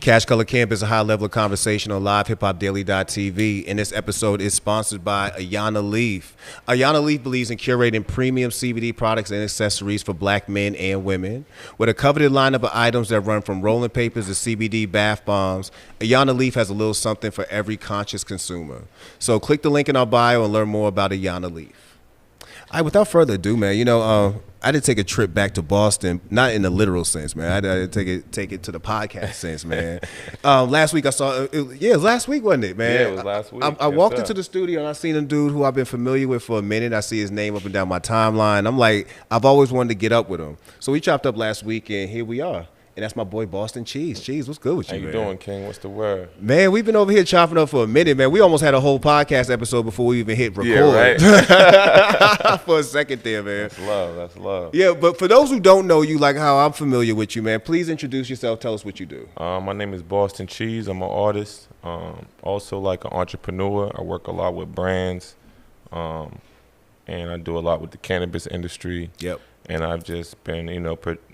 Cash Color Camp is a high level of conversation on LivehiphopDaily.tv, and this episode is sponsored by Ayana Leaf. Ayana Leaf believes in curating premium CBD products and accessories for black men and women. With a coveted lineup of items that run from rolling papers to CBD bath bombs, Ayana Leaf has a little something for every conscious consumer. So click the link in our bio and learn more about Ayana Leaf. All right, without further ado, man, I did take a trip back to Boston, not in the literal sense, man. I did take it to the podcast sense, man. Last week I saw, it was last week, wasn't it, man? Yeah, it was last week. I walked into the studio and I seen a dude who I've been familiar with for a minute. I see his name up and down my timeline. I'm like, I've always wanted to get up with him. So we chopped up last week and here we are. And that's my boy Boston Cheez. Cheez, what's good with you, man? How you doing, King? What's the word? Man, we've been over here chopping up for a minute, man. We almost had a whole podcast episode before we even hit record. Yeah, right. For a second there, man. That's love. That's love. Yeah, but for those who don't know you, like how I'm familiar with you, man, please introduce yourself. Tell us what you do. My name is Boston Cheez. I'm an artist. Also like an entrepreneur. I work a lot with brands. And I do a lot with the cannabis industry. Yep. And I've just been,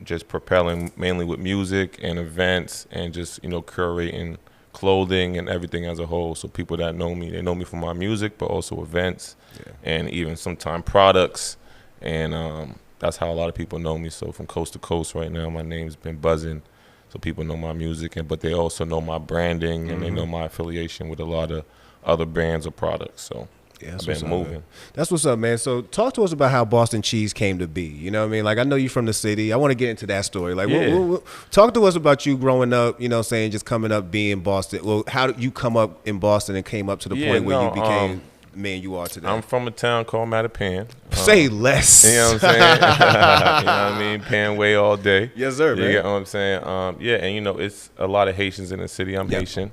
just propelling mainly with music and events and just, curating clothing and everything as a whole. So people that know me, they know me from my music, but also events and even sometimes products. And that's how a lot of people know me. So from coast to coast right now, my name's been buzzing. So people know my music, but they also know my branding and they know my affiliation with a lot of other brands or products. So. Yeah, I've been moving. Man. That's what's up, man. So talk to us about how Boston Cheez came to be. You know what I mean? Like, I know you're from the city. I want to get into that story. Like, talk to us about you growing up, just coming up being Boston. Well, how did you come up in Boston and came up to the point where you became the man you are today? I'm from a town called Mattapan. Say less. You know what I'm saying? You know what I mean? Pan way all day. Yes, sir, man. You get what I'm saying? And, it's a lot of Haitians in the city. I'm Haitian,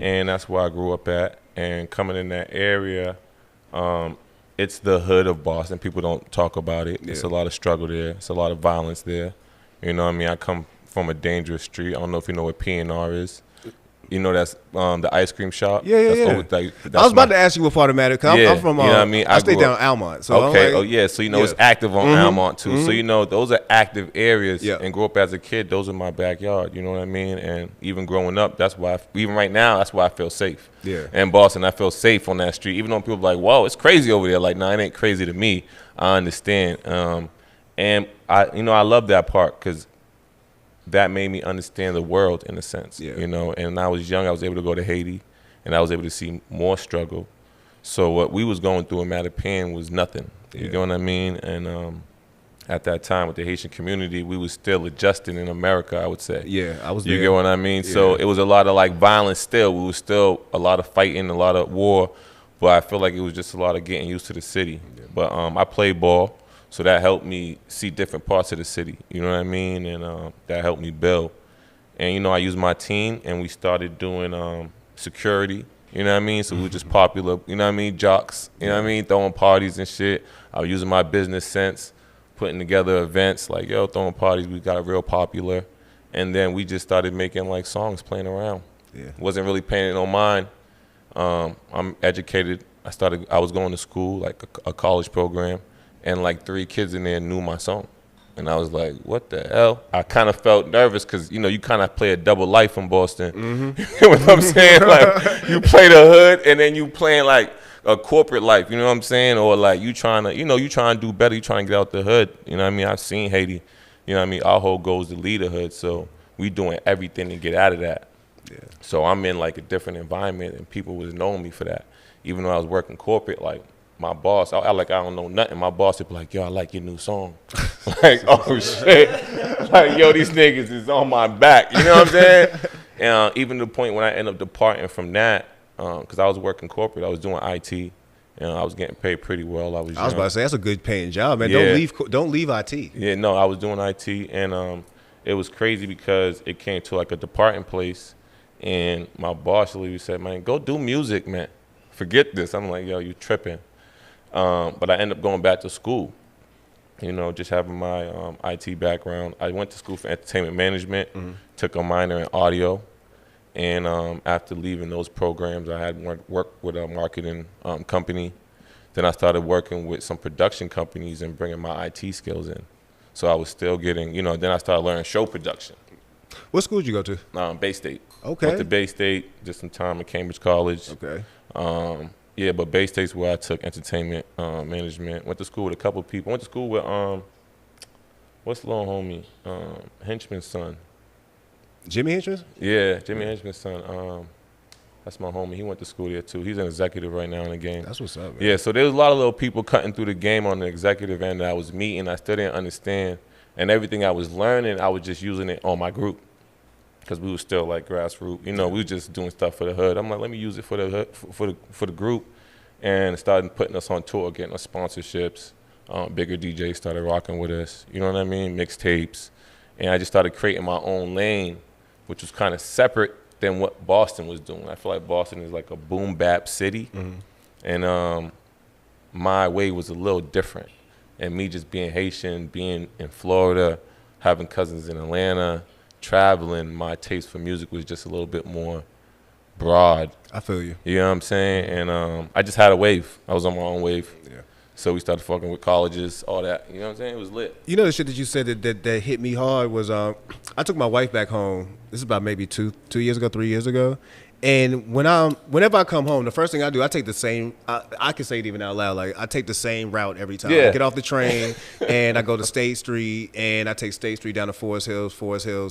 and that's where I grew up at. And coming in that area, it's the hood of Boston. People don't talk about it. It's a lot of struggle there. It's a lot of violence there. You know what I mean? I come from a dangerous street. I don't know if you know what P&R is. That's the ice cream shop. Yeah. I was about to ask you what part of Mattapan. I'm from, I stay down Almont. So okay. So, it's active on Almont, too. Mm-hmm. So, those are active areas. Yeah. And grew up as a kid, those are my backyard. You know what I mean? And even growing up, that's why, even right now, that's why I feel safe. Yeah. In Boston, I feel safe on that street. Even though people are like, whoa, it's crazy over there. Like, no, it ain't crazy to me. I understand. And, I love that part because that made me understand the world in a sense, And when I was young, I was able to go to Haiti, and I was able to see more struggle. So what we was going through in Mattapan was nothing. You know what I mean? And at that time with the Haitian community, we was still adjusting in America, I would say. Yeah, I was there. You get what I mean? Yeah. So it was a lot of like violence still. We was still a lot of fighting, a lot of war, but I feel like it was just a lot of getting used to the city. Yeah. But I played ball. So that helped me see different parts of the city, you know what I mean? And that helped me build. And, I used my team, and we started doing security, you know what I mean? So we were just popular, you know what I mean, jocks, you know what I mean, throwing parties and shit. I was using my business sense, putting together events, like, throwing parties. We got real popular. And then we just started making, like, songs, playing around. Yeah. Wasn't really paying it no mind. I'm educated. I was going to school, like a college program. And like 3 kids in there knew my song. And I was like, what the hell? I kind of felt nervous because, you kind of play a double life in Boston. Mm-hmm. You know what I'm saying? Like, you play the hood and then you playing like a corporate life, you know what I'm saying? Or like you trying to, you trying to do better. You trying to get out the hood. You know what I mean? I've seen Haiti. You know what I mean? Our whole goal is to lead the hood. So we doing everything to get out of that. Yeah. So I'm in like a different environment and people was knowing me for that. Even though I was working corporate, like, my boss, I don't know nothing. My boss would be like, yo, I like your new song. Like, oh, shit. Like, yo, these niggas is on my back. You know what I'm saying? And even to the point when I ended up departing from that, because I was working corporate, I was doing IT. I was getting paid pretty well. I was about to say, that's a good paying job, man. Yeah. Don't leave IT. Yeah, no, I was doing IT. And it was crazy because it came to like a departing place. And my boss literally said, man, go do music, man. Forget this. I'm like, yo, you tripping. But I ended up going back to school, just having my IT background. I went to school for entertainment management, took a minor in audio. And after leaving those programs, I had worked with a marketing company. Then I started working with some production companies and bringing my IT skills in. So I was still getting, then I started learning show production. What school did you go to? Bay State. Okay. Went to Bay State, did some time at Cambridge College. Okay. Yeah, but Bay State's where I took entertainment management. Went to school with a couple people. Went to school with what's the little homie? Henchman's son. Jimmy Henchman? Yeah, Jimmy Henchman's son. That's my homie. He went to school there too. He's an executive right now in the game. That's what's up, man. Yeah, so there was a lot of little people cutting through the game on the executive end that I was meeting. I still didn't understand. And everything I was learning, I was just using it on my group. Because we were still like grassroots. You know, we were just doing stuff for the hood. I'm like, let me use it for the hood, for the group. And started putting us on tour, getting us sponsorships. Bigger DJs started rocking with us. You know what I mean? Mixtapes. And I just started creating my own lane, which was kind of separate than what Boston was doing. I feel like Boston is like a boom bap city, and my way was a little different. And me just being Haitian, being in Florida, having cousins in Atlanta, traveling, my taste for music was just a little bit more broad. I feel you. You know what I'm saying? And I just had a wave. I was on my own wave. Yeah. So we started fucking with colleges, all that. You know what I'm saying? It was lit. You know the shit that you said that hit me hard was I took my wife back home. This is about maybe 3 years ago. And whenever I come home, the first thing I do, I take the same. I can say it even out loud. Like I take the same route every time. Yeah. I get off the train and I go to State Street and I take State Street down to Forest Hills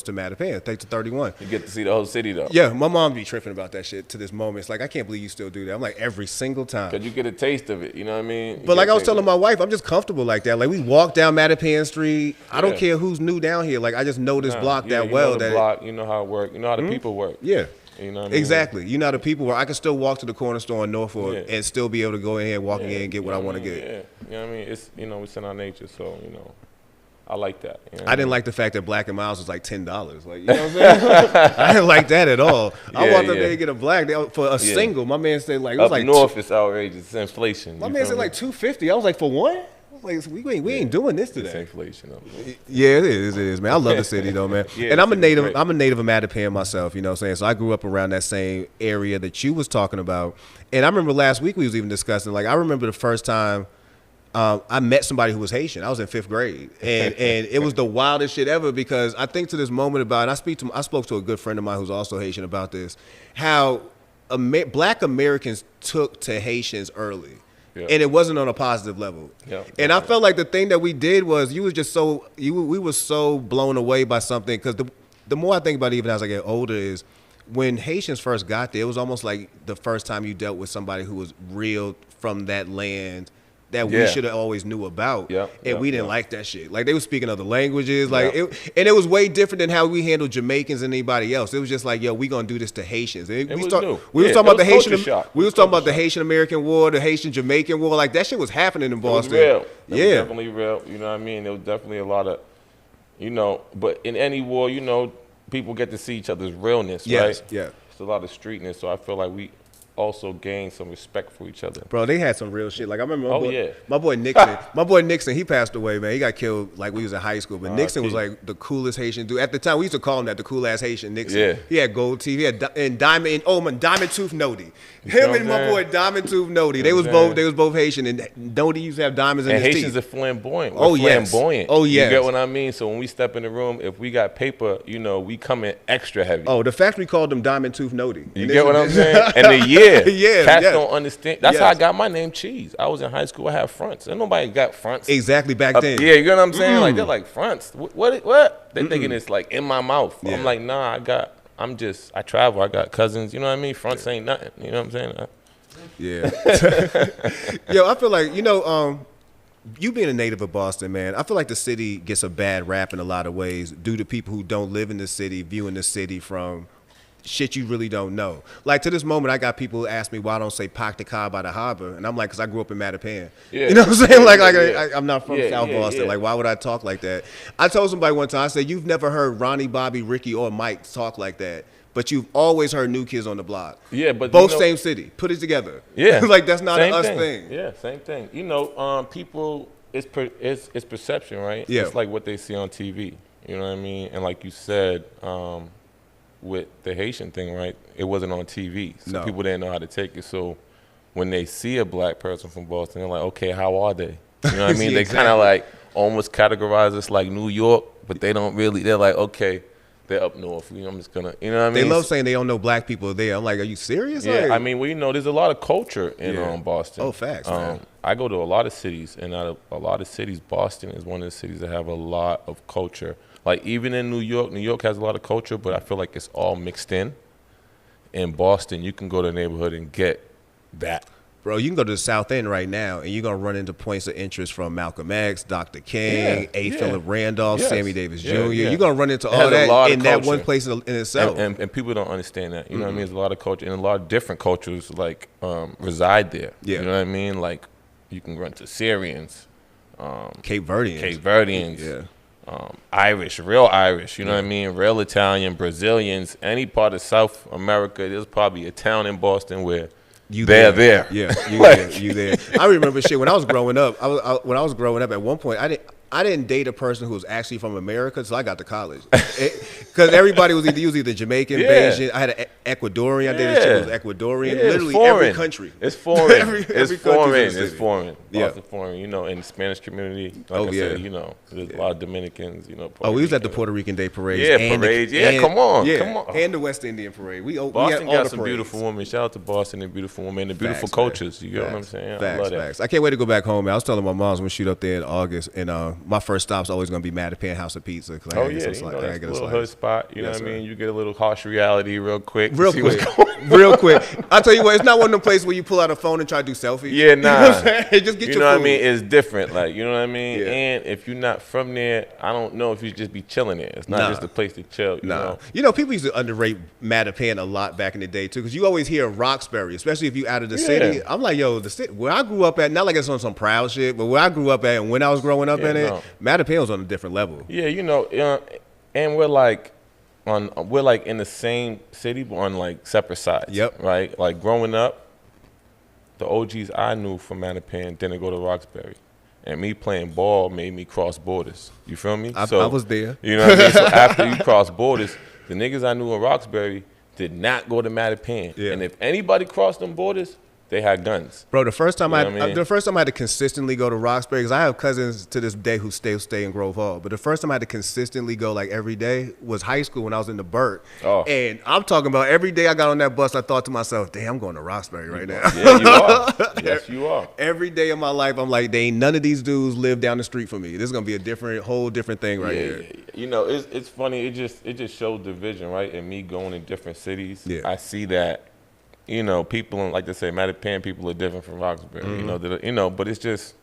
to Mattapan. Take the 31. You get to see the whole city though. Yeah, my mom be tripping about that shit to this moment. It's like I can't believe you still do that. I'm like every single time. Cause you get a taste of it. You know what I mean? But like I was telling my wife, I'm just comfortable like that. Like we walk down Mattapan Street. I don't care who's new down here. Like I just know this block that well. You know the block. You know how it works. You know how the people work. Yeah. You know what I mean? Exactly. You know how the people where I can still walk to the corner store in Norfolk and still be able to go in here, walk in and get what I want to get. Yeah. You know what I mean? It's it's in our nature, so I like that. You know I didn't like the fact that Black and Miles was like $10. Like you know what I'm saying? I didn't like that at all. I walked up there to get a black for a single. My man said like it was up like north it's outrageous. It's inflation. My man said like $250. I was like for one. Like we ain't doing this today. It's inflation. Yeah, it is, man. I love the city though, man. And I'm a native of Mattapan myself, you know what I'm saying? So I grew up around that same area that you was talking about. And I remember last week we was even discussing, like I remember the first time I met somebody who was Haitian. I was in 5th grade. And it was the wildest shit ever because I think to this moment about, and I spoke to a good friend of mine who's also Haitian about this, how Black Americans took to Haitians early. Yeah. And it wasn't on a positive level. Yeah, and I felt like the thing that we did was we were so blown away by something because the more I think about it even as I get older is when Haitians first got there, it was almost like the first time you dealt with somebody who was real from that land that we should have always knew about. And we didn't like that shit. Like they were speaking other languages. Like it was way different than how we handled Jamaicans and anybody else. It was just like, yo, we gonna do this to Haitians. And we was talking about the Haitian American War, the Haitian Jamaican War. Like that shit was happening in Boston. It was definitely real. You know what I mean? There was definitely a lot of, but in any war, people get to see each other's realness, right? Yeah. It's a lot of streetness. So I feel like we also gain some respect for each other. Bro, they had some real shit. Like I remember my boy Nixon. My boy Nixon, he passed away, man. He got killed like we was in high school. But Nixon was like the coolest Haitian dude. At the time, we used to call him that, the cool ass Haitian Nixon. Yeah. He had gold teeth. He had Diamond Tooth Nodi. Him and my boy Diamond Tooth Nodi. They was both Haitian, and Nodi used to have diamonds in his teeth. Haitians are flamboyant. We're flamboyant. Oh yeah. You get what I mean? So when we step in the room, if we got paper, we come in extra heavy. Oh, the fact we called him Diamond Tooth Nodi. You get what I'm saying? And the year. Don't understand. That's how I got my name, Cheez. I was in high school. I had fronts. And nobody got fronts. Exactly back then. Yeah, you know what I'm saying? Like they're like fronts. What? They're thinking it's like in my mouth. Yeah. I'm like, nah. I travel. I got cousins. You know what I mean? Fronts ain't nothing. You know what I'm saying? Yeah. Yo, I feel like you being a native of Boston, man. I feel like the city gets a bad rap in a lot of ways due to people who don't live in the city viewing the city from shit you really don't know. Like to this moment, I got people ask me why I don't say Park the Car by the harbor, and I'm like, because I grew up in Mattapan. Yeah. You know what I'm saying? I'm not from South Boston. Like, why would I talk like that? I told somebody one time, I said, you've never heard Ronnie, Bobby, Ricky, or Mike talk like that, but you've always heard New Kids on the Block. Yeah, but both same city. Put it together. Yeah, like that's not an us thing. Yeah, same thing. People, it's perception, right? Yeah, it's like what they see on TV. You know what I mean? And like you said, with the Haitian thing, right? It wasn't on TV, so people didn't know how to take it. So when they see a black person from Boston, they're like, okay, how are they? You know what I mean? They kind of like almost categorize us like New York, but they don't really. They're like, okay, they're up north. I'm just gonna, you know what I mean? They love saying they don't know black people there. I'm like, are you serious? Yeah, like, I mean, well, there's a lot of culture in Boston. Oh, facts, man. I go to a lot of cities, and out of a lot of cities, Boston is one of the cities that have a lot of culture. Like, even in New York has a lot of culture, but I feel like it's all mixed in. In Boston, you can go to a neighborhood and get that. Bro, you can go to the South End right now, and you're going to run into points of interest from Malcolm X, Dr. King, Philip Randolph, Sammy Davis Jr. You're going to run into all that in that one place in itself. And people don't understand that. You know what I mean? There's a lot of culture, and a lot of different cultures, like, reside there. Yeah. You know what I mean? Like, you can run to Syrians. Cape Verdeans. Yeah. Irish, real Irish, you know what I mean? Real Italian, Brazilians, any part of South America. There's probably a town in Boston where they're there. Yeah, you there. I remember shit when I was growing up. When I was growing up, at one point, I didn't date a person who was actually from America until I got to college. Because everybody was either Jamaican, Bayesian. I had an Ecuadorian. I dated a chick who was Ecuadorian. Literally every country. It's foreign. every it's foreign. It's foreign. Yeah. Boston foreign. In the Spanish community, like I said, there's a lot of Dominicans, Puerto we was at the Puerto Rican Day parade. Yeah, parades. Come on. And the West Indian parade. Boston got some beautiful women. Shout out to Boston and beautiful women and beautiful cultures. You get what I'm saying? Facts, I love that. Facts. I can't wait to go back home, man. I was telling my mom I'm going to shoot up there in August, and my first stop's always going to be Mattapan House of Pizza. That's a little hood spot. You know what I mean? You get a little harsh reality real quick. Real quick. I'll tell you what, it's not one of them places where you pull out a phone and try to do selfies. Yeah, nah. You know what I'm saying? Just get your know food. What I mean? It's different. Like, you know what I mean? Yeah. And if you're not from there, I don't know if you just be chilling there. It's not just a place to chill. You know, people used to underrate Mattapan a lot back in the day, too, because you always hear Roxbury, especially if you out of the city. I'm like, yo, the city, where I grew up at, not like it's on some proud shit, but where I grew up at and when I was growing up in it, Mattapan was on a different level. Yeah, and we're like in the same city, but on like separate sides. Yep. Right? Like growing up, the OGs I knew from Mattapan didn't go to Roxbury. And me playing ball made me cross borders. You feel me? I was there. You know what I mean? So after you cross borders, the niggas I knew in Roxbury did not go to Mattapan. Yeah. And if anybody crossed them borders, they had guns. Bro, the first time I had to consistently go to Roxbury, because I have cousins to this day who still stay in Grove Hall, but the first time I had to consistently go like every day was high school when I was in the Burt. Oh. And I'm talking about every day I got on that bus, I thought to myself, damn, I'm going to Roxbury right now. Yeah, you are. Yes, you are. Every day of my life, I'm like, they ain't none of these dudes live down the street from me. This is going to be a whole different thing right here. You know, it's funny. It just shows division, right? And me going to different cities, I see that. People, like they say, Mattapan people are different from Roxbury. But it's just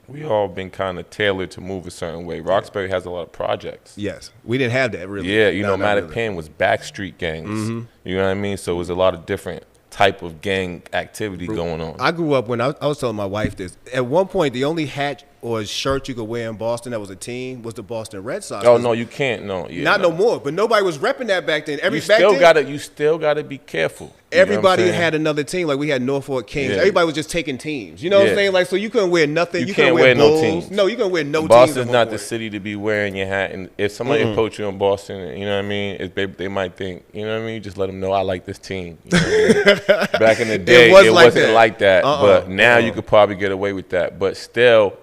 we all been kind of tailored to move a certain way. Roxbury has a lot of projects. Yes, we didn't have that really. Yeah, Mattapan was backstreet gangs. You know what I mean? So it was a lot of different type of gang activity going on. I grew up when I was telling my wife this. At one point, the only hat or shirt you could wear in Boston that was a team was the Boston Red Sox. Oh no, you can't. No, no more. But nobody was repping that back then. You still gotta be careful. Everybody had another team. Like we had Norfolk Kings. Yeah. Everybody was just taking teams. You know what I'm saying? Like so, you couldn't wear nothing. You couldn't wear no teams. No, you couldn't wear no teams. Boston's not the city to be wearing your hat. And if somebody approached you in Boston, you know what I mean? They might think, you know what I mean? You just let them know I like this team. You know what I mean? Back in the day, it wasn't like that. But now you could probably get away with that. But still,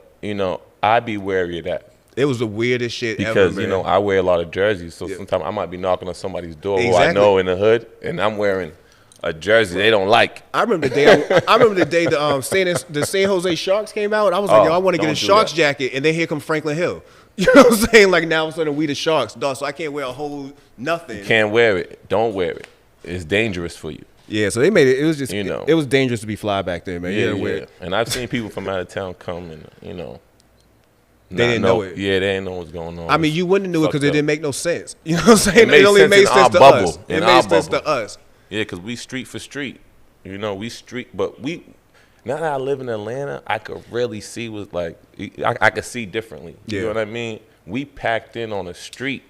I'd be wary of that. It was the weirdest shit because, ever, man. I wear a lot of jerseys. So sometimes I might be knocking on somebody's door who I know in the hood, and I'm wearing a jersey they don't like. I remember the day the San Jose Sharks came out. I was like, yo, I want to get a Sharks jacket. And then here comes Franklin Hill. You know what I'm saying? Like now all of a sudden we the Sharks. Dog, so I can't wear a whole nothing. You can't wear it. Don't wear it. It's dangerous for you. Yeah, so they made it. It was just, it was dangerous to be fly back then, man. Yeah. And I've seen people from out of town come and, they didn't know it. Yeah, they didn't know what's going on. I mean, you wouldn't have knew it because it didn't make no sense. You know what I'm saying? It only made sense to us. It made sense to us. Yeah, because we street for street. We street, but now that I live in Atlanta, I could really see I could see differently. You know what I mean? We packed in on the street.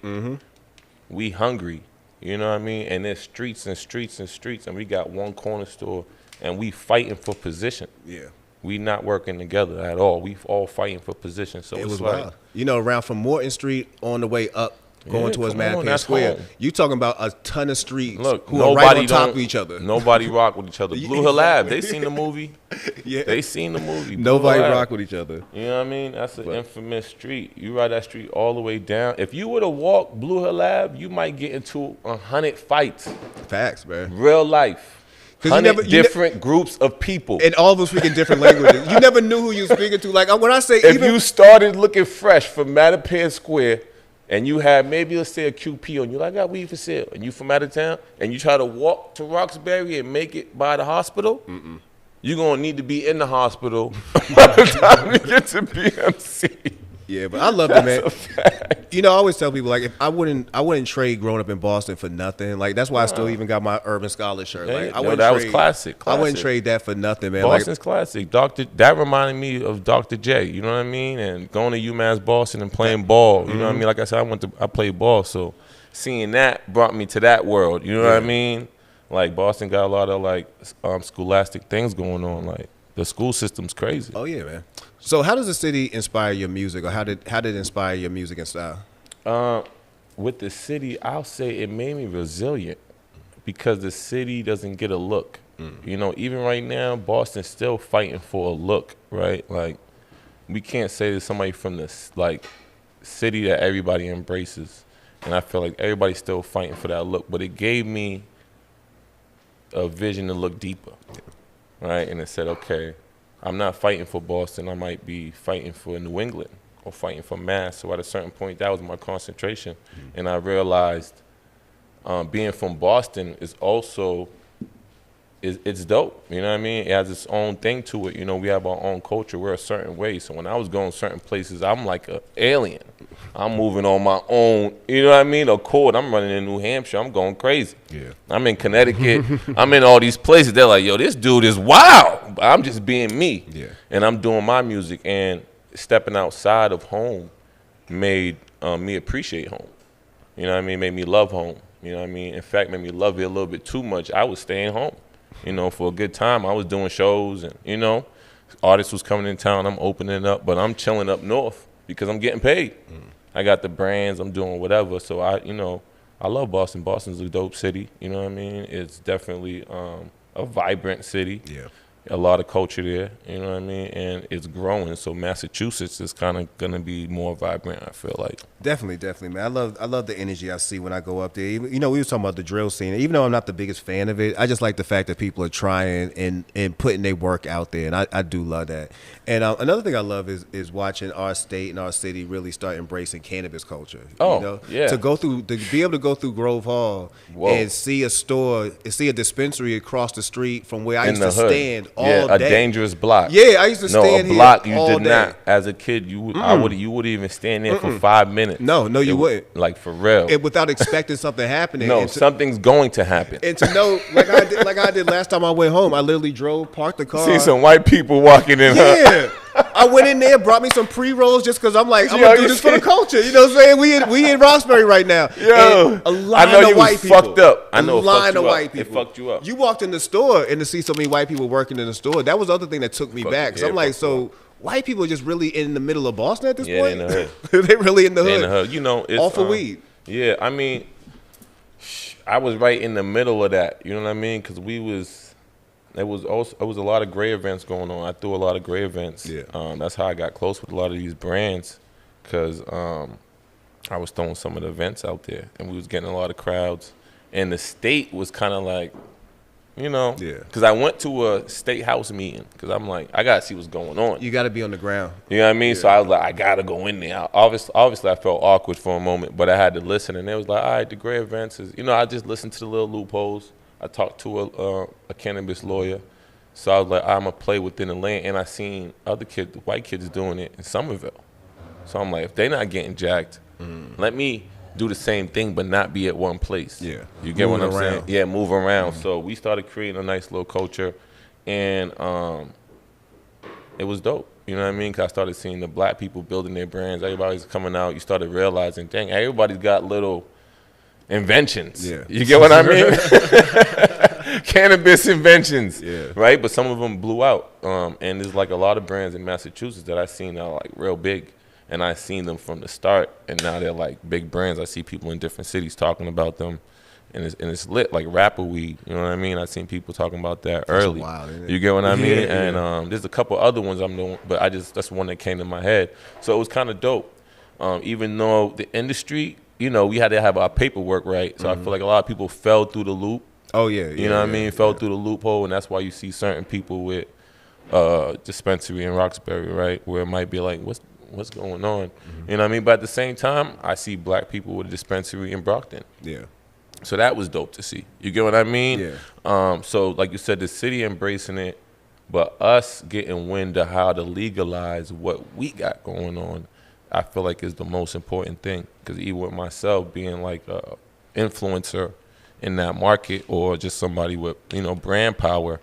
We hungry. You know what I mean? And there's streets and streets and streets, and we got one corner store, and we fighting for position. Yeah. We not working together at all. We all fighting for position. So it was wild. Around from Morton Street on the way up going towards come on, Mattapan that's Square. home. You talking about a ton of streets Look, who are right on top of each other. Nobody rock with each other. Blue Hill Lab, they seen the movie. Yeah. They seen the movie. Nobody rock with each other. You know what I mean? That's an infamous street. You ride that street all the way down. If you were to walk Blue Hill Lab, you might get into 100 fights. Facts, man. Real life. 100 different groups of people. And all of them speaking different languages. You never knew who you were speaking to. Like, when I say if you started looking fresh from Mattapan Square and you had maybe, let's say, a QP on you, like, I got weed for sale, and you from out of town, and you try to walk to Roxbury and make it by the hospital, you're going to need to be in the hospital by the time you get to BMC. Yeah, but I love it, man. You know, I always tell people, like, if I wouldn't trade growing up in Boston for nothing. Like, that's why I still even got my Urban Scholar shirt. Like, was classic. I wouldn't trade that for nothing, man. Boston's classic. That reminded me of Dr. J. You know what I mean? And going to UMass Boston and playing ball. You know what I mean? Like I said, I played ball, so seeing that brought me to that world. You know what I mean? Like, Boston got a lot of like scholastic things going on. Like, the school system's crazy. Oh yeah, man. So how does the city inspire your music, or how did it inspire your music and style? With the city, I'll say it made me resilient because the city doesn't get a look. You know, even right now, Boston's still fighting for a look, right? Like, we can't say to somebody from this like city that everybody embraces, and I feel like everybody's still fighting for that look. But it gave me a vision to look deeper, right? And it said, okay, I'm not fighting for Boston. I might be fighting for New England or fighting for Mass. So at a certain point, that was my concentration. And I realized being from Boston is also, it's dope. You know what I mean? It has its own thing to it. You know, we have our own culture. We're a certain way. So when I was going certain places, I'm like an alien. I'm moving on my own, you know what I mean, accord. I'm running in New Hampshire. I'm going crazy. Yeah. I'm in Connecticut. I'm in all these places. They're like, yo, this dude is wild. I'm just being me. Yeah. And I'm doing my music. And stepping outside of home made me appreciate home. You know what I mean? Made me love home. You know what I mean? In fact, made me love it a little bit too much. I was staying home, you know, for a good time. I was doing shows and, you know, artists was coming in town. I'm opening up, but I'm chilling up north because I'm getting paid. I got the brands, I'm doing whatever. So I love Boston. Boston's a dope city, you know what I mean? It's definitely a vibrant city. Yeah. A lot of culture there, you know what I mean? And it's growing. So Massachusetts is kind of going to be more vibrant, I feel like. Definitely, man. I love the energy I see when I go up there. You know, we were talking about the drill scene. Even though I'm not the biggest fan of it, I just like the fact that people are trying and putting their work out there, and I do love that. And another thing I love is watching our state and our city really start embracing cannabis culture. Oh, you know? Yeah. To be able to go through Grove Hall and see a store, see a dispensary across the street from where I used to stand all day. A dangerous block. Yeah, I used to stand here all day. No, a block you did not. As a kid, you wouldn't even stand there for 5 minutes. No, you wouldn't. Like, for real. And without expecting something happening. No, something's going to happen. And to know, like I did last time I went home, I literally drove, parked the car. See some white people walking in. Yeah. I went in there, brought me some pre-rolls just because I'm like, I'm going to do this for the culture. You know what I'm saying? We in Roxbury right now. Yo, a line of white people. Fucked up. I know a line of white people. It fucked you up. You walked in the store and to see so many white people working in the store, that was the other thing that took me back. Because I'm like, so white people are just really in the middle of Boston at this point? Yeah, in the hood. They're really in the hood. In the hood. You know, it's all for weed. Yeah, I mean, I was right in the middle of that. You know what I mean? Because it was a lot of gray events going on. I threw a lot of gray events. Yeah. That's how I got close with a lot of these brands, because I was throwing some of the events out there, and we was getting a lot of crowds. And the state was kind of like, you know, because I went to a state house meeting because I'm like, I got to see what's going on. You got to be on the ground. You know what I mean? Yeah. So I was like, I got to go in there. Obviously, I felt awkward for a moment, but I had to listen. And it was like, all right, the gray events is, you know, I just listened to the little loopholes. I talked to a cannabis lawyer. So I was like, I'm going to play within the lane. And I seen other kids, white kids doing it in Somerville. So I'm like, if they're not getting jacked, let me do the same thing but not be at one place. Yeah. You get what I'm saying? Yeah, move around. So we started creating a nice little culture, and it was dope. You know what I mean? 'Cause I started seeing the black people building their brands. Everybody's coming out. You started realizing, dang, everybody's got little inventions. Yeah. You get what I mean? Cannabis inventions. Yeah. Right? But some of them blew out. And there's like a lot of brands in Massachusetts that I seen that are like real big. and I seen them from the start, and now they're like big brands. I see people in different cities talking about them, and it's lit like rapper weed. You know what I mean? I seen people talking about that early. Wild, isn't it? You get what I mean? Yeah. And there's a couple other ones I'm doing, but that's one that came to my head. So it was kind of dope. Even though the industry, you know, we had to have our paperwork right. So I feel like a lot of people fell through the loop. Oh yeah, You know what I mean? Fell through the loophole, and that's why you see certain people with dispensary in Roxbury, right? Where it might be like, what's going on? You know what I mean? But at the same time, I see black people with a dispensary in Brockton. Yeah. So that was dope to see. You get what I mean? Yeah. So like you said, the city embracing it, but us getting wind of how to legalize what we got going on, I feel like is the most important thing. Because even with myself being like a influencer in that market, or just somebody with, you know, brand power,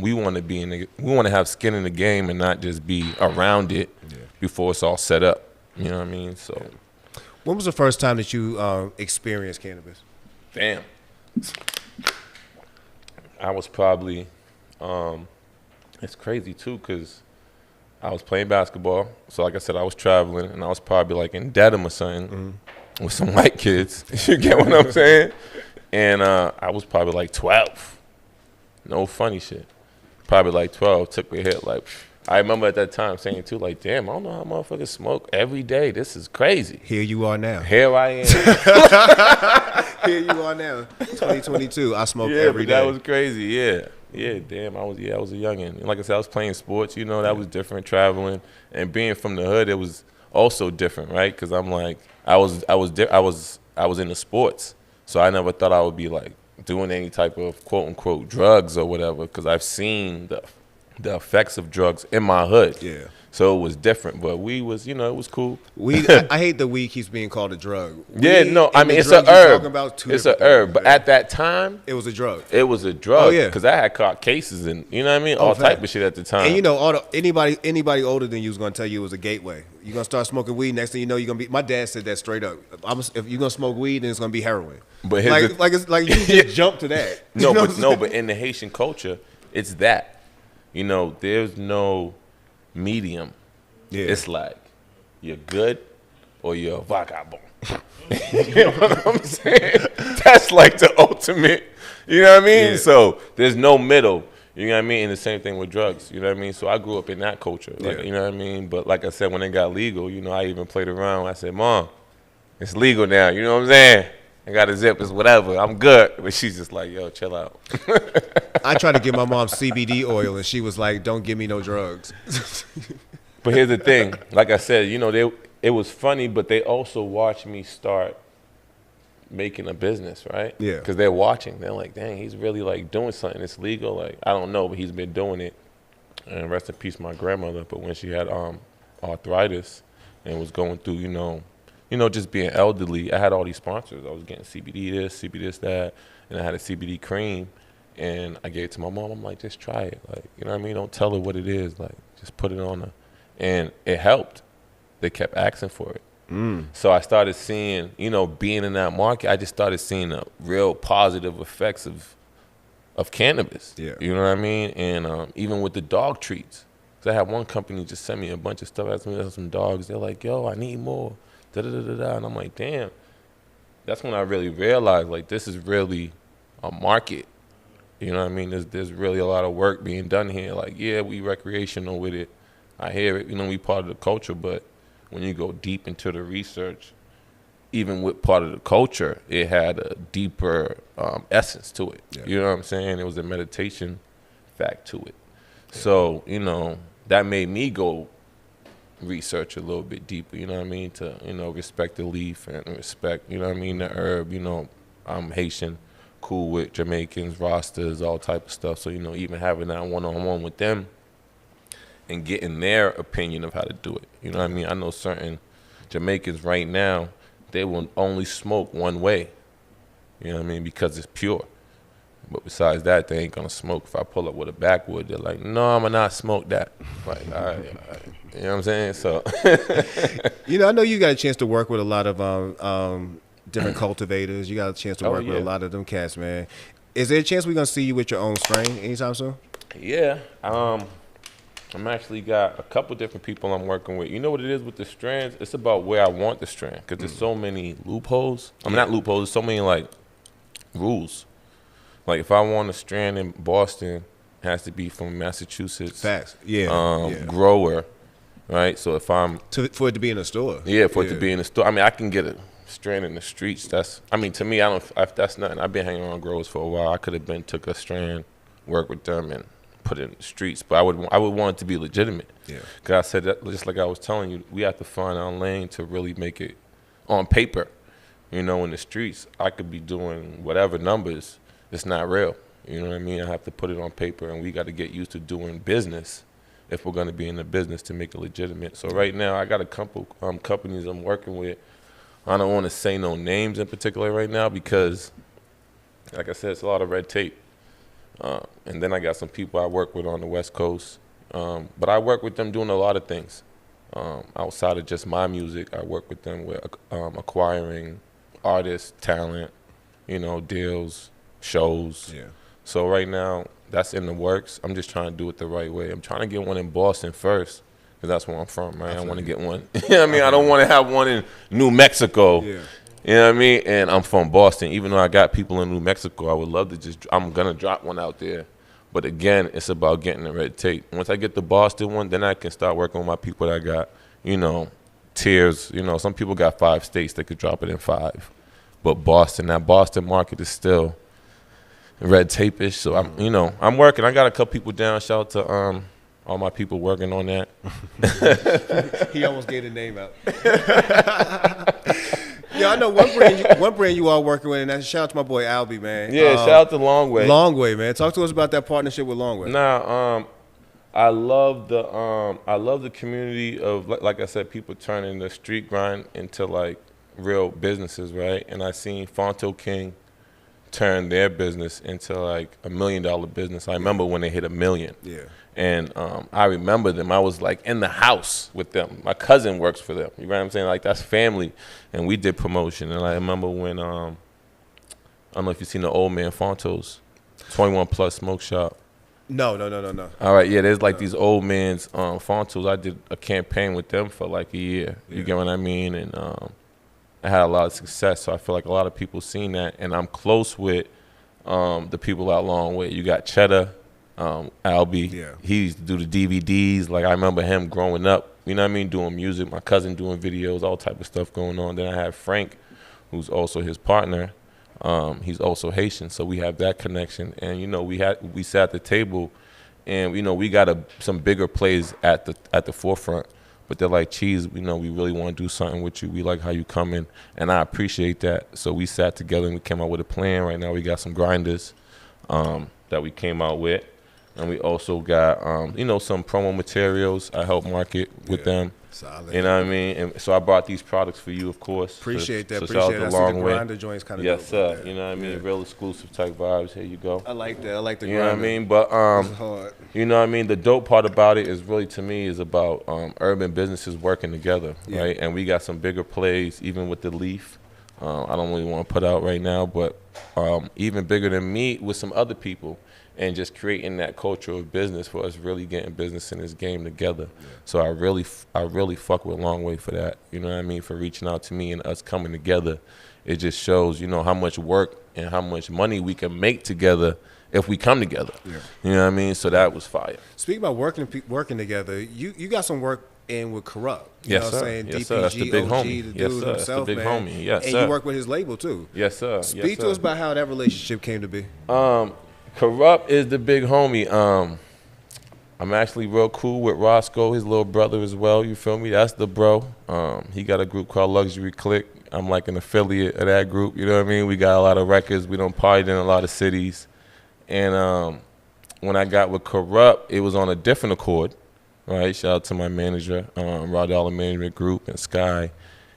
we want to we want to have skin in the game and not just be around it before it's all set up. You know what I mean? So, when was the first time that you experienced cannabis? Damn. I was probably, it's crazy too, because I was playing basketball. So like I said, I was traveling, and I was probably like in Dedham or something with some white kids. You get what I'm saying? And I was probably like 12. No funny shit. Probably like 12. Took me a hit. Like, I remember at that time saying too, like, damn, I don't know how motherfuckers smoke every day. This is crazy. Here you are now. Here I am. Here you are now. 2022. I smoke every day. That was crazy. Yeah. Yeah, damn, I was a youngin'. And like I said, I was playing sports, you know, that was different, traveling. And being from the hood, it was also different, right? Because I'm like, I was into sports. So I never thought I would be like doing any type of quote unquote drugs or whatever, because I've seen the effects of drugs in my hood. Yeah. So it was different, but weed was, you know, it was cool. Weed, I hate that weed keeps being called a drug. Yeah, Weed no, I and mean, the it's a drugs you're herb. talking about, two It's a different herb, things, but man. at that time, it was a drug. It was a drug. Oh, yeah. Because I had caught cases and, you know what I mean, all type of shit at the time. And you know, anybody older than you is gonna tell you it was a gateway. You're gonna start smoking weed. Next thing you know, you're gonna be. My dad said that straight up. If you're gonna smoke weed, then it's gonna be heroin. But it's like you just jump to that. No, but in the Haitian culture, it's that. You know, there's no medium. Yeah. It's like you're good or you're a vagabond. You know what I'm saying? That's like the ultimate. You know what I mean? Yeah. So there's no middle. You know what I mean? And the same thing with drugs. You know what I mean? So I grew up in that culture. Like, Yeah. you know what I mean? But like I said, when it got legal, you know, I even played around. I said, Mom, it's legal now. You know what I'm saying? I got a zip, it's whatever. I'm good. But she's just like, yo, chill out. I tried to give my mom CBD oil, and she was like, "Don't give me no drugs." But here's the thing. Like I said, you know, it was funny, but they also watched me start making a business, right? Yeah. Because they're watching. They're like, dang, he's really like doing something. It's legal. Like, I don't know, but he's been doing it. And rest in peace, my grandmother. But when she had arthritis and was going through, you know, just being elderly, I had all these sponsors. I was getting CBD this, that, and I had a CBD cream. And I gave it to my mom. I'm like, just try it. Like, you know what I mean? Don't tell her what it is. Like, just put it on her. And it helped. They kept asking for it. So I started seeing, you know, being in that market, I just started seeing the real positive effects of cannabis. Yeah. You know what I mean? And even with the dog treats. Because I had one company just send me a bunch of stuff, asked me for some dogs. They're like, yo, I need more. Da-da-da-da-da. And I'm like, damn. That's when I really realized, like, this is really a market. You know what I mean? There's really a lot of work being done here. Like, yeah, we recreational with it. I hear it. You know, we part of the culture, but when you go deep into the research, even with part of the culture, it had a deeper essence to it. Yeah. You know what I'm saying? It was a meditation fact to it. Yeah. So, you know, that made me go research a little bit deeper, you know what I mean? To, you know, respect the leaf and respect, you know what I mean, the herb. You know, I'm Haitian, cool with Jamaicans, Rastas, all type of stuff. So, you know, even having that one-on-one with them and getting their opinion of how to do it. You know what I mean? I know certain Jamaicans right now, they will only smoke one way. You know what I mean? Because it's pure. But besides that, they ain't gonna smoke. If I pull up with a backwood, they're like, no, I'm gonna not smoke that. Like, all right. You know what I'm saying? So, you know, I know you got a chance to work with a lot of different cultivators. You got a chance to work with a lot of them cats, man. Is there a chance we're gonna see you with your own strain anytime soon? Yeah. I'm actually got a couple different people I'm working with. You know what it is with the strands? It's about where I want the strand because there's so many loopholes. I mean, not loopholes. There's so many like rules. Like if I want a strand in Boston, it has to be from Massachusetts. Facts. Yeah. Grower, right? So if I'm for it to be in a store. Yeah, for it to be in the store. I mean, I can get a strand in the streets. To me, that's nothing. I've been hanging around growers for a while. I could have took a strand, work with them, and put it in the streets. But I would want it to be legitimate. Yeah. Because I said that, just like I was telling you, we have to find our lane to really make it on paper. You know, in the streets, I could be doing whatever numbers. It's not real. You know what I mean? I have to put it on paper, and we got to get used to doing business if we're going to be in the business to make it legitimate. So right now, I got a couple companies I'm working with. I don't want to say no names in particular right now because, like I said, it's a lot of red tape. And then I got some people I work with on the West Coast. But I work with them doing a lot of things. Outside of just my music, I work with them with acquiring artists, talent, you know, deals, shows. Yeah. So right now, that's in the works. I'm just trying to do it the right way. I'm trying to get one in Boston first, because that's where I'm from, right? I want to get one. You know what I mean? I don't want to have one in New Mexico. Yeah. You know what I mean? And I'm from Boston. Even though I got people in New Mexico, I would love to I'm going to drop one out there. But again, it's about getting the red tape. Once I get the Boston one, then I can start working with my people that got, you know, tiers. You know, some people got 5 states that could drop it in 5. But that Boston market is still red tape-ish. So, I'm working. I got a couple people down. Shout out to all my people working on that. He almost gave the name out. Yeah, I know one brand you are working with, and that's shout out to my boy Albie, man. Yeah, shout out to Longway. Longway, man. Talk to us about that partnership with Longway. Nah, I love the community of, like I said, people turning the street grind into like real businesses, right? And I seen Fonto King turn their business into like $1 million business. I remember when they hit $1 million. Yeah. And I remember them. I was like in the house with them. My cousin works for them. You know what I'm saying? Like that's family. And we did promotion. And I remember when I don't know if you've seen the Old Man Fonto's 21 Plus Smoke Shop. No. All right, yeah. There's like these old man's Fontos. I did a campaign with them for like a year. You get what I mean? And I had a lot of success. So I feel like a lot of people seen that. And I'm close with the people out long way. You got Cheddar. Albie, yeah. He used to do the DVDs. Like I remember him growing up, you know what I mean, doing music. My cousin doing videos, all type of stuff going on. Then I have Frank, who's also his partner. He's also Haitian, so we have that connection. And you know, we sat at the table, and you know, we got some bigger plays at the forefront. But they're like, Cheez, you know, we really want to do something with you. We like how you come in, and I appreciate that. So we sat together and we came out with a plan. Right now, we got some grinders that we came out with. And we also got, some promo materials. I help market with them. Solid. You know what I mean? And so I brought these products for you, of course. Appreciate that. Appreciate that. I see the grinder joints kind of yes, sir. You know what I mean? Yeah. Real exclusive type vibes. Here you go. I like that. I like the grinder. You know what I mean? But, you know what I mean? The dope part about it is really, to me, is about urban businesses working together, right? And we got some bigger plays, even with the Leaf. I don't really want to put out right now, but even bigger than me with some other people. And just creating that culture of business for us really getting business in this game together. Yeah. So I really fuck with Longway for that. You know what I mean? For reaching out to me and us coming together. It just shows, you know, how much work and how much money we can make together if we come together. Yeah. You know what I mean? So that was fire. Speaking about working together, you got some work in with Kurupt. You yes, know what sir. I'm saying? Yes, DPG, sir. That's the big OG, homie. the Yes, dude sir. himself, That's the big man. homie. Yes, and sir. you work with his label, too. Yes, sir. Speak to us about how that relationship came to be. Kurupt is the big homie. I'm actually real cool with Roscoe, his little brother as well. You feel me? That's the bro. He got a group called Luxury Click. I'm like an affiliate of that group. You know what I mean? We got a lot of records. We don't party in a lot of cities. And when I got with Kurupt, it was on a different accord. Right? Shout out to my manager, Raw Dollar Management Group and Sky.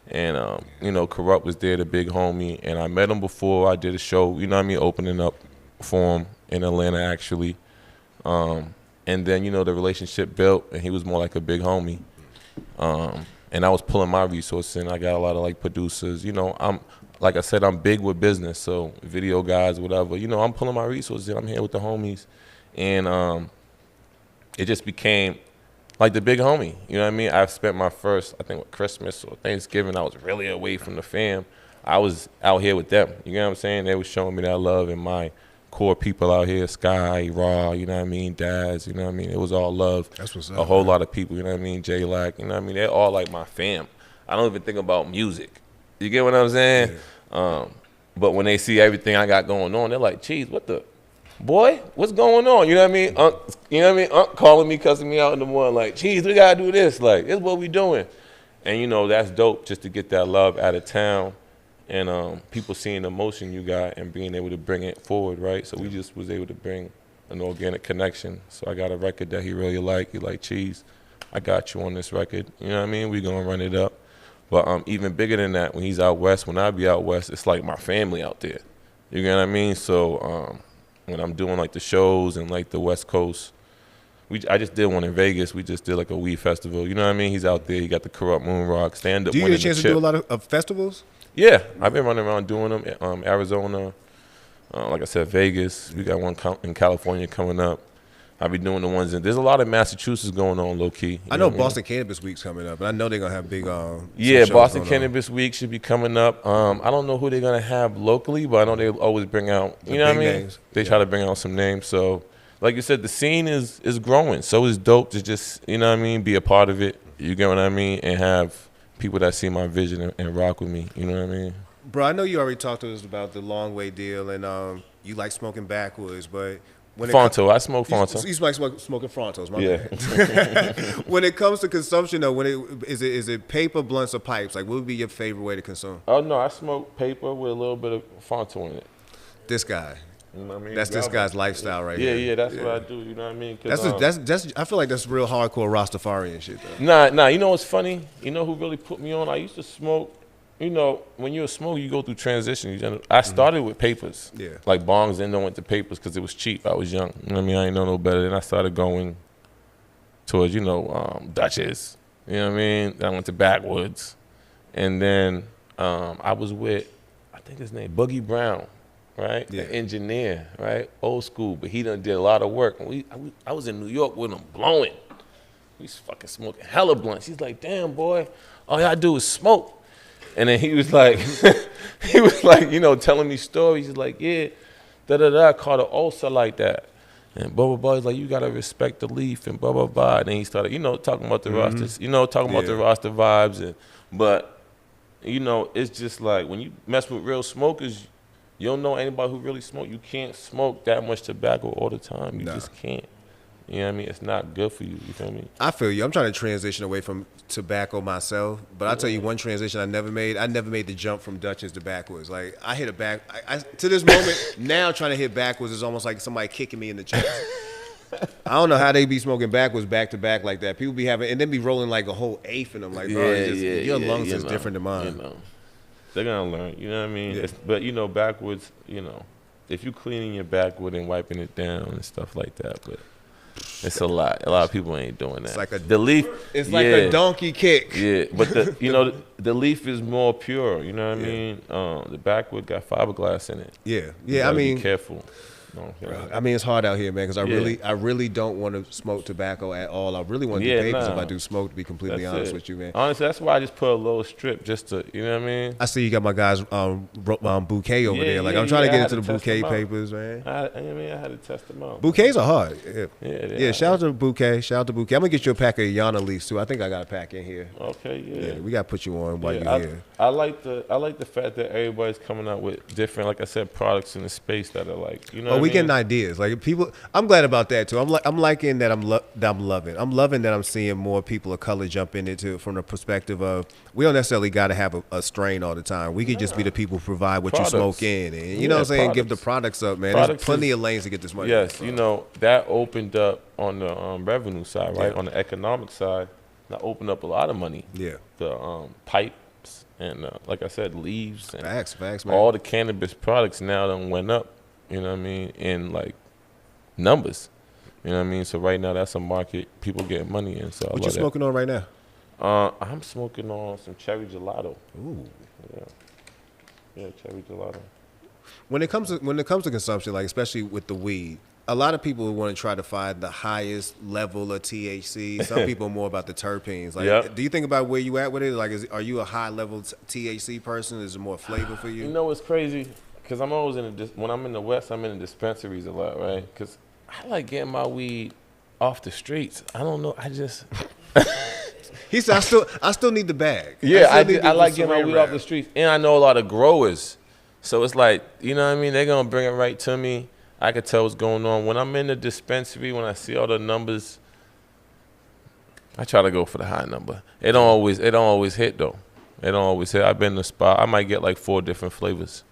And, Kurupt was there, the big homie. And I met him before I did a show, you know what I mean, opening up for him in Atlanta, actually. And then, the relationship built, and he was more like a big homie. And I was pulling my resources in. I got a lot of, producers. Like I said, I'm big with business, so video guys, whatever. I'm pulling my resources in. I'm here with the homies. And it just became like the big homie. You know what I mean? I've spent my first, I think, with Christmas or Thanksgiving, I was really away from the fam. I was out here with them. You know what I'm saying? They was showing me that love, and my core people out here, Sky, Raw, you know what I mean, Daz, you know what I mean? It was all love. That's what's up. A whole lot of people, you know what I mean? J-Lac, you know what I mean? They're all like my fam. I don't even think about music. You get what I'm saying? Yeah. But when they see everything I got going on, they're like, Cheez, what the, boy, what's going on? You know what I mean? You know what I mean? Unc calling me, cussing me out in the morning, like, Cheez, we gotta do this. Like, this is what we doing. And you know, that's dope just to get that love out of town. And people seeing the emotion you got and being able to bring it forward, right? So we just was able to bring an organic connection. So I got a record that he really liked. He like, Cheez, I got you on this record. You know what I mean? We gonna run it up. But even bigger than that, when he's out west, when I be out west, it's like my family out there. You get what I mean? So when I'm doing like the shows and like the West Coast, I just did one in Vegas. We just did like a weed festival. You know what I mean? He's out there. He got the Kurupt Moon Rock stand up. Do you get a chance to do a lot of festivals? Yeah, I've been running around doing them. Arizona, like I said, Vegas. We got one in California coming up. I'll be doing the ones there's a lot of Massachusetts going on, low key. I know Boston Cannabis Week's coming up, and I know they're gonna have big. Yeah, Boston Cannabis Week should be coming up. I don't know who they're gonna have locally, but I know they always bring out. You know what I mean? Names. They try to bring out some names. So, like you said, the scene is growing. So it's dope to just, you know what I mean, be a part of it. You get what I mean, and have people that see my vision and rock with me. You know what I mean? Bro, I know you already talked to us about the long way deal, and you like smoking backwoods, but Fronto, I smoke Fronto. You like smoking Frontos, my bad. When it comes to consumption, though, is it paper, blunts, or pipes? Like, what would be your favorite way to consume? Oh no, I smoke paper with a little bit of Fronto in it. This guy. You know what I mean? That's this guy's lifestyle right here. Yeah, that's what I do. You know what I mean? That's I feel like that's real hardcore Rastafarian shit, though. Nah. You know what's funny? You know who really put me on? I used to smoke. You know, when you're a smoker, you go through transition. I started with papers. Yeah. Like bongs, and then went to papers because it was cheap. I was young. You know what I mean? I didn't know no better. Then I started going towards, Dutchess. You know what I mean? Then I went to Backwoods. And then I was with, I think his name, Boogie Brown, right? Yeah. The engineer, right? Old school, but he done did a lot of work. And I was in New York with him blowing. We was fucking smoking hella blunts. He's like, damn, boy, all y'all do is smoke. And then he was like, telling me stories. He's like, yeah, I caught an ulcer like that. And blah, blah, blah. He's like, you got to respect the leaf and blah, blah, blah. And then he started, talking about the rosters, about the roster vibes. But it's just like when you mess with real smokers, you don't know anybody who really smoke. You can't smoke that much tobacco all the time. You just can't. You know what I mean? It's not good for you. You feel me? I feel you. I'm trying to transition away from tobacco myself, but I'll tell you one transition I never made. I never made the jump from Dutchess to Backwoods. Like, I hit a back. To this moment, now trying to hit Backwoods is almost like somebody kicking me in the chest. I don't know how they be smoking Backwoods back to back like that. People be having, and then be rolling like a whole eighth in them. Like, bro, your lungs is different than mine. They're going to learn. You know what I mean? Yeah. But, Backwoods, if you cleaning your backwood and wiping it down and stuff like that, but it's a lot. A lot of people ain't doing that. It's like the leaf. It's like a donkey kick. Yeah, but the leaf is more pure. You know what I mean? The backwood got fiberglass in it. Yeah. I mean, be careful. I mean, it's hard out here, man, because I really don't want to smoke tobacco at all. I really want to do papers if I do smoke, to be completely honest with you, man. Honestly, that's why I just put a little strip just to, you know what I mean? I see you got my guy's bouquet over there. Like, I'm trying to get into the bouquet papers, man. I had to test them out. Bouquets are hard. Yeah, shout out to Bouquet. I'm going to get you a pack of Yana leaves, too. I think I got a pack in here. Okay, yeah. We got to put you on while you're here. I like the fact that everybody's coming out with different, like I said, products in the space that are like, what I mean? We getting ideas. Like, people, I'm glad about that too. I'm liking that. I'm loving. I'm loving that I'm seeing more people of color jump in it from the perspective of we don't necessarily got to have a strain all the time. We could just be the people who provide what you smoke in, and you know what I'm saying. Give the products up, man. There's plenty of lanes to get this money. Yes, that opened up on the revenue side, right? On the economic side, that opened up a lot of money. Yeah, the pipes and like I said, leaves and facts, man. All the cannabis products now done went up. You know what I mean? In like numbers. You know what I mean? So right now that's a market people getting money in. So what you smoking on right now? I'm smoking on some cherry gelato. Ooh. Yeah, cherry gelato. When it comes to consumption, like especially with the weed, A lot of people want to try to find the highest level of THC. Some people are more about the terpenes. Like, do you think about where you at with it? Like, are you a high level THC person? Is it more flavor for you? You know, it's crazy because I'm always when I'm in the West, I'm in the dispensaries a lot, right? Because I like getting my weed off the streets. I don't know. I just. He said, I still need the bag. Yeah, I like getting my weed off the streets, and I know a lot of growers, so it's like, you know what I mean. They're gonna bring it right to me. I could tell what's going on. When I'm in the dispensary, when I see all the numbers, I try to go for the high number. It don't always hit though. It don't always hit. I've been in the spot. I might get like 4 different flavors.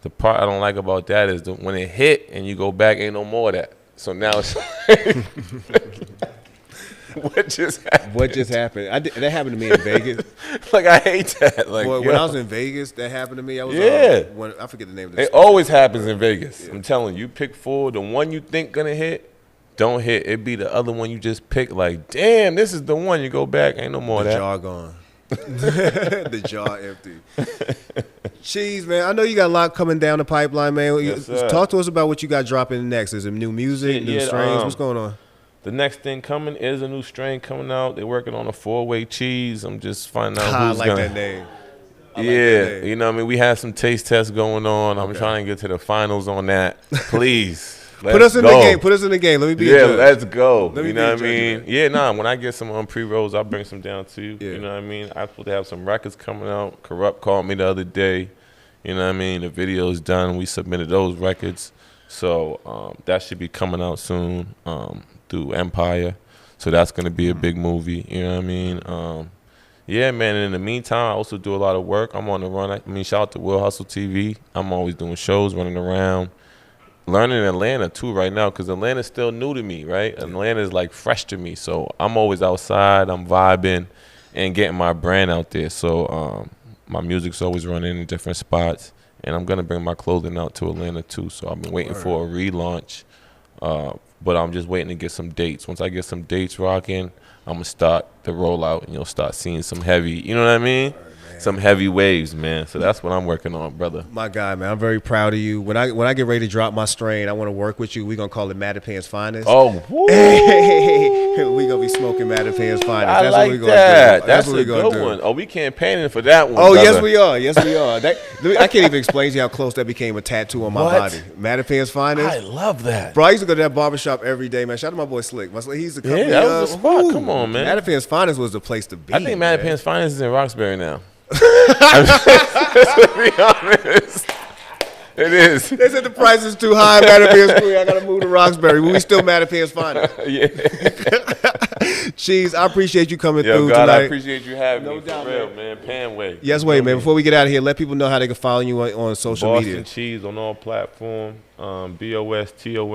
The part I don't like about that is when it hit and you go back, ain't no more of that. So now it's what just happened? What just happened? That happened to me in Vegas. Like, I hate that. Like, boy, when I was in Vegas, that happened to me. I was I forget the name of the It always happens in Vegas. Yeah. I'm telling you, pick 4. The one you think gonna hit, don't hit. It be the other one you just pick. Like, damn, this is the one. You go back, ain't no more of that. The jar gone. The jar empty. Cheez, man, I know you got a lot coming down the pipeline, man. Yes, talk to us about what you got dropping next. Is it new music, new strains? What's going on? The next thing coming is a new strain coming out. They're working on a 4-way Cheez. I'm just finding out who's gonna. That name. I like that name. You know what I mean? We had some taste tests going on. I'm trying to get to the finals on that. Please. Put us in the game. Put us in the game. Let me be a judge. Let's go. You know what I mean? Yeah, when I get some pre-rolls, I'll bring some down to you. Yeah. You know what I mean? I'm supposed to have some records coming out. Kurupt called me the other day. You know what I mean? The video's done. We submitted those records. So that should be coming out soon through Empire. So that's going to be a big movie. You know what I mean? Yeah, man. And in the meantime, I also do a lot of work. I'm on the run. I mean, shout out to Will Hustle TV. I'm always doing shows, running around. Learning in Atlanta, too, right now, because Atlanta's still new to me, right? Atlanta's, like, fresh to me. So I'm always outside. I'm vibing and getting my brand out there. So my music's always running in different spots. And I'm going to bring my clothing out to Atlanta, too. So I've been waiting for a relaunch. But I'm just waiting to get some dates. Once I get some dates rocking, I'm going to start the rollout, and you'll start seeing some heavy, you know what I mean? Some heavy waves, man. So that's what I'm working on, brother. My guy, man. I'm very proud of you. When I get ready to drop my strain, I want to work with you. We're going to call it Mattapan's Finest. Oh, woo. We're going to be smoking Mattapan's Finest. I That's like what we're that. Do. That's a good one. Oh, we campaigning for that one, Oh, brother. yes, we are. Yes, we are. I can't even explain to you how close that became a tattoo on my body. Mattapan's Finest. I love that. Bro, I used to go to that barbershop every day, man. Shout out to my boy Slick. He's the company. Yeah, that was the spot. Come on, man. Mattapan's Finest was the place to be. I think Mattapan's Finest is in Roxbury now. Let's be honest. It is. They said the price is too high. Mattapan's free. I gotta move to Roxbury. But we still Mattapan's Finest. Yeah. Cheez, I appreciate you coming through God, tonight. I appreciate you having me. doubt, for real, man. Panway. Yes, wait, man. Before we get out of here, let people know how they can follow you on social media. Boston Cheez on all platforms. BOSTONCHEEZ.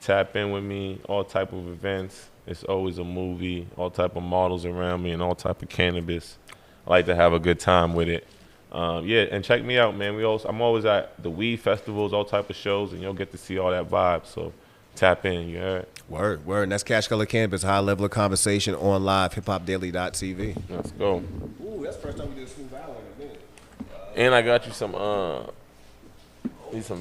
Tap in with me. All type of events. It's always a movie. All type of models around me and all type of cannabis. I like to have a good time with it. Yeah, and check me out, man. I'm always at the weed festivals, all type of shows, and you'll get to see all that vibe. So tap in, you heard? Word. And that's Cash Color Cannabis, high level of conversation on LivehiphopDaily.tv. Let's go. Ooh, that's the first time we did a smooth hour in a minute. And I got you some